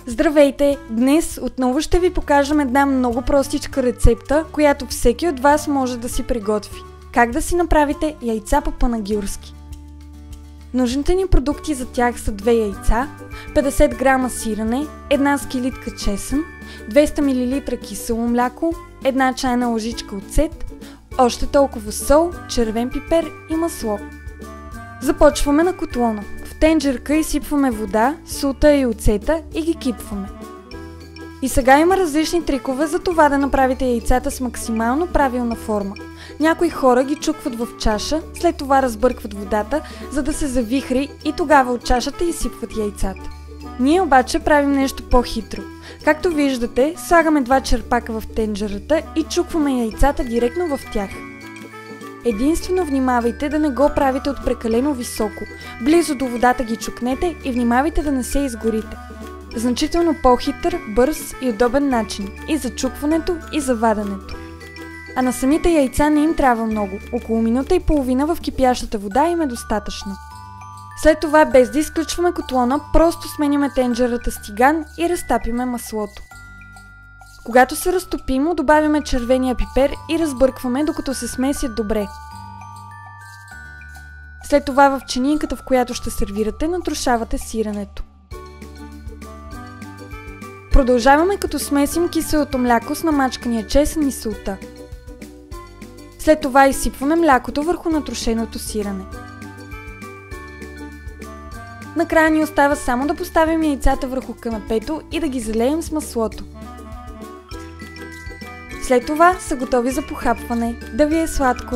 Здравейте! Днес отново ще ви покажем една много простичка рецепта, която всеки от вас може да си приготви. Как да си направите яйца по-панагюрски. Нужните ни продукти за тях са 2 яйца, 50 грама сирене, 1 скилитка чесън, 200 мл кисело мляко, 1 чайна лъжичка оцет, още толкова сол, червен пипер и масло. Започваме на котлона. В тенджерка изсипваме вода, солта и оцета и ги кипваме. И сега има различни трикове за това да направите яйцата с максимално правилна форма. Някои хора ги чукват в чаша, след това разбъркват водата, за да се завихри и тогава от чашата изсипват яйцата. Ние обаче правим нещо по-хитро. Както виждате, слагаме 2 черпака в тенджерата и чукваме яйцата директно в тях. Единствено внимавайте да не го правите от прекалено високо. Близо до водата ги чукнете и внимавайте да не се изгорите. Значително по-хитър, бърз и удобен начин и за чукването, и за ваденето. А на самите яйца не им трябва много. Около минута и половина в кипящата вода им е достатъчно. След това, без да изключваме котлона, просто сменяме тенджерата с тиган и разтапяме маслото. Когато се разтопим, добавяме червения пипер и разбъркваме, докато се смесят добре. След това в чинийката, в която ще сервирате, натрушавате сиренето. Продължаваме като смесим киселото мляко с намачкания чесън и солта. След това изсипваме млякото върху натрушеното сирене. Накрая ни остава само да поставим яйцата върху канапето и да ги залеем с маслото. След това са готови за похапване. Да ви е сладко!